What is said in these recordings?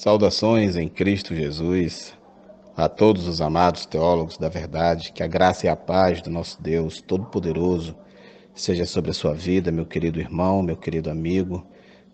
Saudações em Cristo Jesus a todos os amados teólogos da verdade, que a graça e a paz do nosso Deus Todo-Poderoso seja sobre a sua vida, meu querido irmão, meu querido amigo,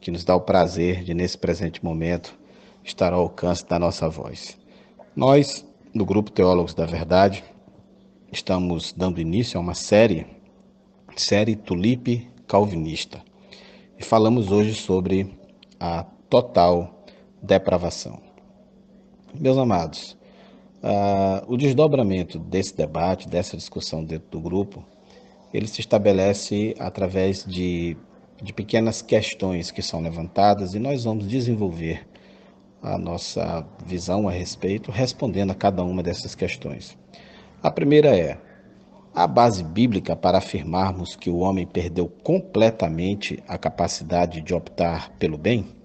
que nos dá o prazer de, nesse presente momento, estar ao alcance da nossa voz. Nós, do Grupo Teólogos da Verdade, estamos dando início a uma série Tulipe Calvinista, e falamos hoje sobre a total depravação. Meus amados, o desdobramento desse debate, dessa discussão dentro do grupo, ele se estabelece através de pequenas questões que são levantadas e nós vamos desenvolver a nossa visão a respeito, respondendo a cada uma dessas questões. A primeira é: há base bíblica para afirmarmos que o homem perdeu completamente a capacidade de optar pelo bem?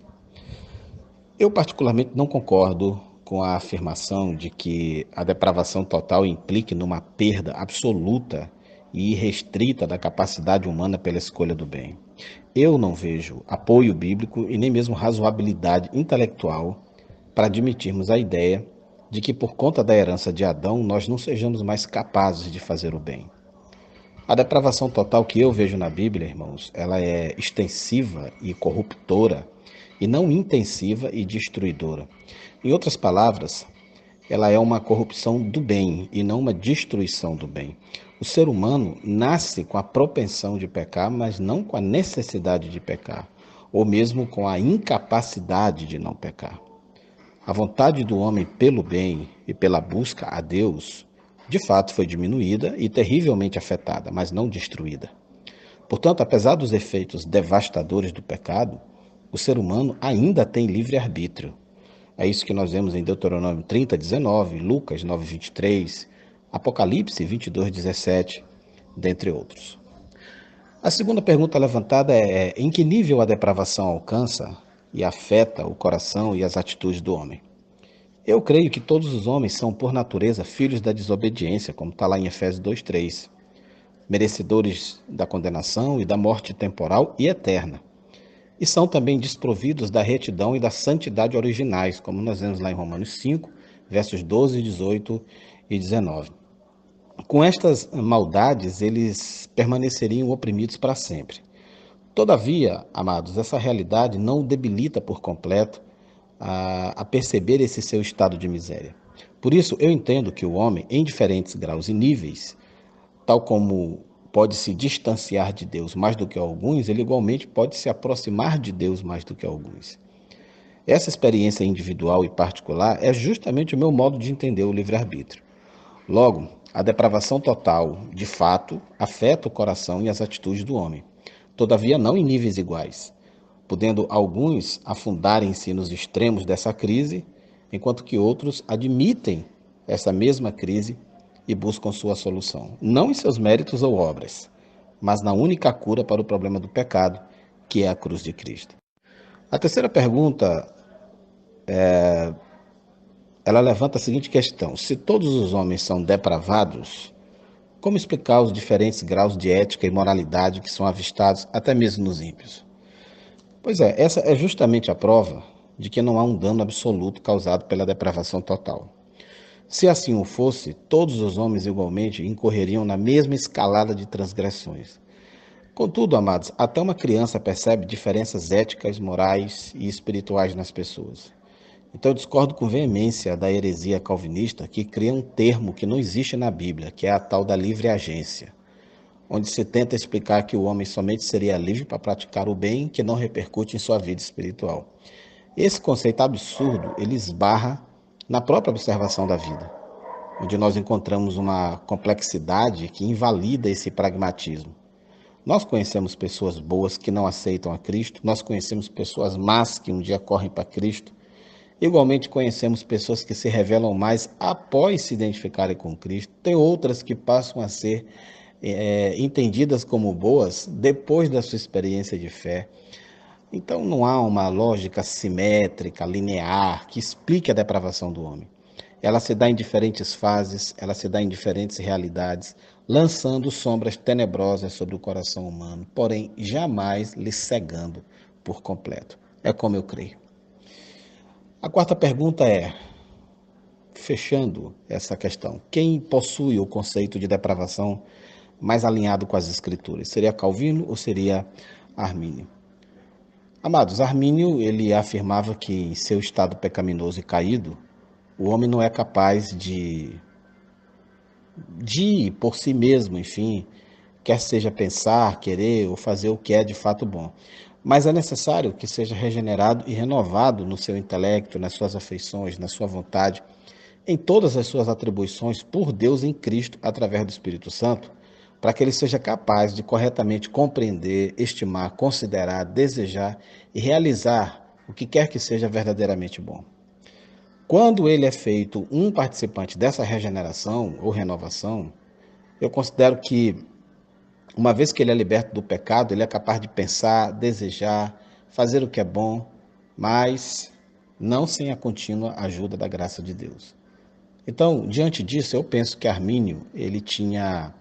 Eu particularmente não concordo com a afirmação de que a depravação total implique numa perda absoluta e irrestrita da capacidade humana pela escolha do bem. Eu não vejo apoio bíblico e nem mesmo razoabilidade intelectual para admitirmos a ideia de que por conta da herança de Adão nós não sejamos mais capazes de fazer o bem. A depravação total que eu vejo na Bíblia, irmãos, ela é extensiva e corruptora e não intensiva e destruidora. Em outras palavras, ela é uma corrupção do bem e não uma destruição do bem. O ser humano nasce com a propensão de pecar, mas não com a necessidade de pecar, ou mesmo com a incapacidade de não pecar. A vontade do homem pelo bem e pela busca a Deus, de fato, foi diminuída e terrivelmente afetada, mas não destruída. Portanto, apesar dos efeitos devastadores do pecado, o ser humano ainda tem livre-arbítrio. É isso que nós vemos em Deuteronômio 30:19, Lucas 9:23, Apocalipse 22:17, dentre outros. A segunda pergunta levantada é: em que nível a depravação alcança e afeta o coração e as atitudes do homem? Eu creio que todos os homens são, por natureza, filhos da desobediência, como está lá em Efésios 2:3, merecedores da condenação e da morte temporal e eterna. E são também desprovidos da retidão e da santidade originais, como nós vemos lá em Romanos 5, versos 12, 18 e 19. Com estas maldades, eles permaneceriam oprimidos para sempre. Todavia, amados, essa realidade não o debilita por completo a perceber esse seu estado de miséria. Por isso, eu entendo que o homem, em diferentes graus e níveis, tal como pode se distanciar de Deus mais do que alguns, ele igualmente pode se aproximar de Deus mais do que alguns. Essa experiência individual e particular é justamente o meu modo de entender o livre-arbítrio. Logo, a depravação total, de fato, afeta o coração e as atitudes do homem. Todavia, não em níveis iguais, podendo alguns afundarem-se nos extremos dessa crise, enquanto que outros admitem essa mesma crise e buscam sua solução, não em seus méritos ou obras, mas na única cura para o problema do pecado, que é a cruz de Cristo. A terceira pergunta, ela levanta a seguinte questão: se todos os homens são depravados, como explicar os diferentes graus de ética e moralidade que são avistados até mesmo nos ímpios? Pois é, essa é justamente a prova de que não há um dano absoluto causado pela depravação total. Se assim o fosse, todos os homens igualmente incorreriam na mesma escalada de transgressões. Contudo, amados, até uma criança percebe diferenças éticas, morais e espirituais nas pessoas. Então eu discordo com veemência da heresia calvinista que cria um termo que não existe na Bíblia, que é a tal da livre agência, onde se tenta explicar que o homem somente seria livre para praticar o bem que não repercute em sua vida espiritual. Esse conceito absurdo, ele esbarra na própria observação da vida, onde nós encontramos uma complexidade que invalida esse pragmatismo. Nós conhecemos pessoas boas que não aceitam a Cristo, nós conhecemos pessoas más que um dia correm para Cristo, igualmente conhecemos pessoas que se revelam mais após se identificarem com Cristo, tem outras que passam a ser entendidas como boas depois da sua experiência de fé. Então não há uma lógica simétrica, linear, que explique a depravação do homem. Ela se dá em diferentes fases, ela se dá em diferentes realidades, lançando sombras tenebrosas sobre o coração humano, porém jamais lhe cegando por completo. É como eu creio. A quarta pergunta é, fechando essa questão, quem possui o conceito de depravação mais alinhado com as Escrituras? Seria Calvino ou seria Armínio? Amados, Armínio, ele afirmava que em seu estado pecaminoso e caído, o homem não é capaz de por si mesmo, enfim, quer seja pensar, querer ou fazer o que é de fato bom. Mas é necessário que seja regenerado e renovado no seu intelecto, nas suas afeições, na sua vontade, em todas as suas atribuições por Deus em Cristo através do Espírito Santo, para que ele seja capaz de corretamente compreender, estimar, considerar, desejar e realizar o que quer que seja verdadeiramente bom. Quando ele é feito um participante dessa regeneração ou renovação, eu considero que, uma vez que ele é liberto do pecado, ele é capaz de pensar, desejar, fazer o que é bom, mas não sem a contínua ajuda da graça de Deus. Então, diante disso, eu penso que Armínio ele tinha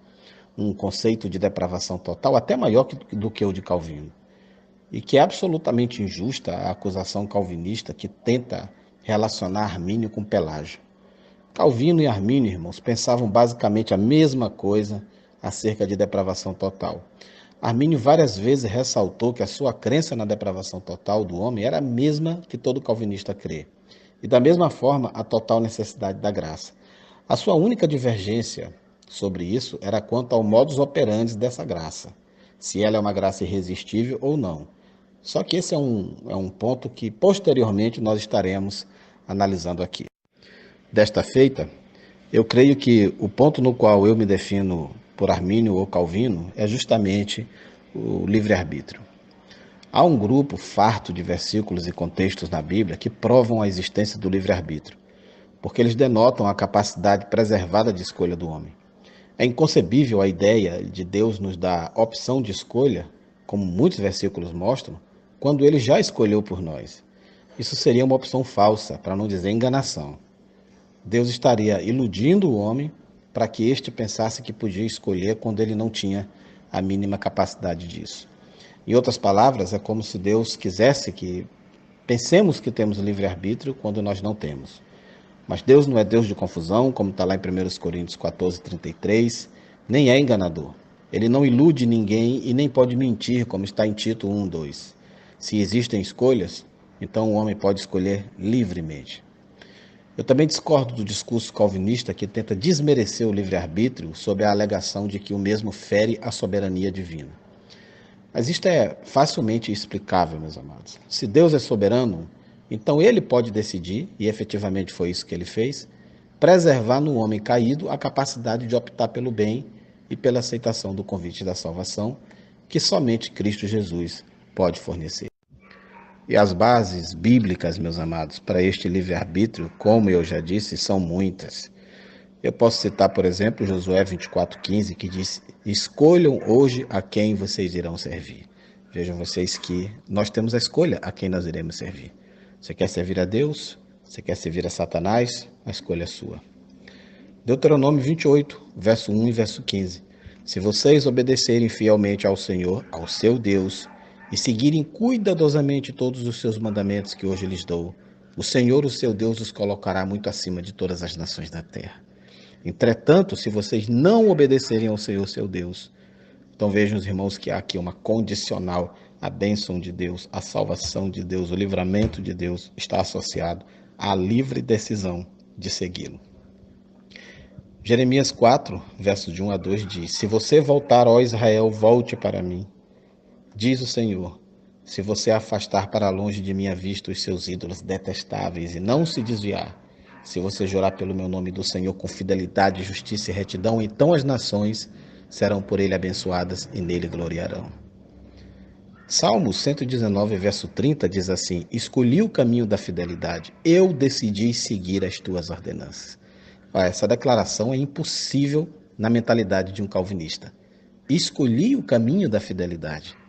um conceito de depravação total até maior do que o de Calvino, e que é absolutamente injusta a acusação calvinista que tenta relacionar Armínio com Pelágio. Calvino e Armínio, irmãos, pensavam basicamente a mesma coisa acerca de depravação total. Armínio várias vezes ressaltou que a sua crença na depravação total do homem era a mesma que todo calvinista crê, e da mesma forma a total necessidade da graça. A sua única divergência sobre isso era quanto ao modus operandi dessa graça, se ela é uma graça irresistível ou não. Só que esse é um ponto que posteriormente nós estaremos analisando aqui. Desta feita, eu creio que o ponto no qual eu me defino por Armínio ou Calvino é justamente o livre-arbítrio. Há um grupo farto de versículos e contextos na Bíblia que provam a existência do livre-arbítrio, porque eles denotam a capacidade preservada de escolha do homem. É inconcebível a ideia de Deus nos dar opção de escolha, como muitos versículos mostram, quando ele já escolheu por nós. Isso seria uma opção falsa, para não dizer enganação. Deus estaria iludindo o homem para que este pensasse que podia escolher quando ele não tinha a mínima capacidade disso. Em outras palavras, é como se Deus quisesse que pensemos que temos livre-arbítrio quando nós não temos. Mas Deus não é Deus de confusão, como está lá em 1 Coríntios 14:33, nem é enganador. Ele não ilude ninguém e nem pode mentir, como está em Tito 1:2. Se existem escolhas, então o homem pode escolher livremente. Eu também discordo do discurso calvinista que tenta desmerecer o livre-arbítrio sob a alegação de que o mesmo fere a soberania divina. Mas isto é facilmente explicável, meus amados. Se Deus é soberano, então ele pode decidir, e efetivamente foi isso que ele fez, preservar no homem caído a capacidade de optar pelo bem e pela aceitação do convite da salvação, que somente Cristo Jesus pode fornecer. E as bases bíblicas, meus amados, para este livre-arbítrio, como eu já disse, são muitas. Eu posso citar, por exemplo, Josué 24:15, que diz: escolham hoje a quem vocês irão servir. Vejam vocês que nós temos a escolha a quem nós iremos servir. Você quer servir a Deus? Você quer servir a Satanás? A escolha é sua. Deuteronômio 28, verso 1 e verso 15. Se vocês obedecerem fielmente ao Senhor, ao seu Deus, e seguirem cuidadosamente todos os seus mandamentos que hoje lhes dou, o Senhor, o seu Deus, os colocará muito acima de todas as nações da terra. Entretanto, se vocês não obedecerem ao Senhor, seu Deus, então vejam os irmãos que há aqui uma condicional, a bênção de Deus, a salvação de Deus, o livramento de Deus está associado à livre decisão de segui-lo. Jeremias 4, versos de 1 a 2 diz: se você voltar, ó Israel, volte para mim. Diz o Senhor, se você afastar para longe de minha vista os seus ídolos detestáveis e não se desviar, se você jurar pelo meu nome do Senhor com fidelidade, justiça e retidão, então as nações serão por ele abençoadas e nele gloriarão. Salmo 119, verso 30 diz assim: escolhi o caminho da fidelidade, eu decidi seguir as tuas ordenanças. Essa declaração é impossível na mentalidade de um calvinista. Escolhi o caminho da fidelidade.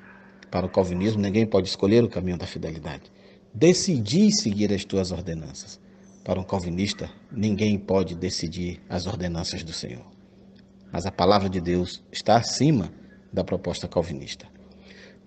Para o calvinismo, ninguém pode escolher o caminho da fidelidade. Decidi seguir as tuas ordenanças. Para um calvinista, ninguém pode decidir as ordenanças do Senhor. Mas a palavra de Deus está acima da proposta calvinista.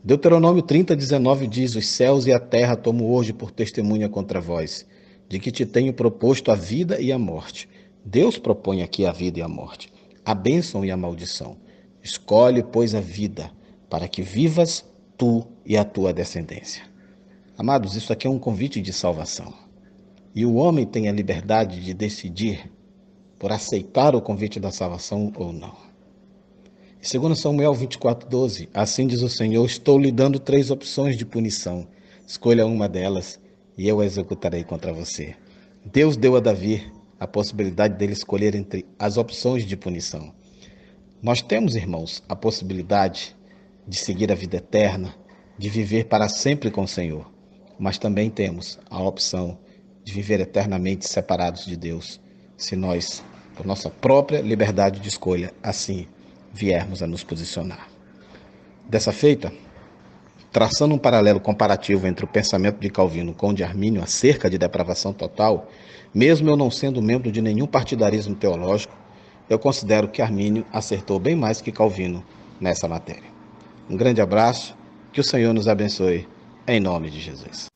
Deuteronômio 30:19 diz: os céus e a terra tomo hoje por testemunha contra vós, de que te tenho proposto a vida e a morte. Deus propõe aqui a vida e a morte, a bênção e a maldição. Escolhe, pois, a vida, para que vivas tu e a tua descendência. Amados, isso aqui é um convite de salvação. E o homem tem a liberdade de decidir por aceitar o convite da salvação ou não. Em 2 Samuel 24:12, assim diz o Senhor, estou lhe dando 3 opções de punição. Escolha uma delas e eu a executarei contra você. Deus deu a Davi a possibilidade dele escolher entre as opções de punição. Nós temos, irmãos, a possibilidade de seguir a vida eterna, de viver para sempre com o Senhor, mas também temos a opção de viver eternamente separados de Deus, se nós, por nossa própria liberdade de escolha, assim viermos a nos posicionar. Dessa feita, traçando um paralelo comparativo entre o pensamento de Calvino com o de Armínio acerca de depravação total, mesmo eu não sendo membro de nenhum partidarismo teológico, eu considero que Armínio acertou bem mais que Calvino nessa matéria. Um grande abraço, que o Senhor nos abençoe, em nome de Jesus.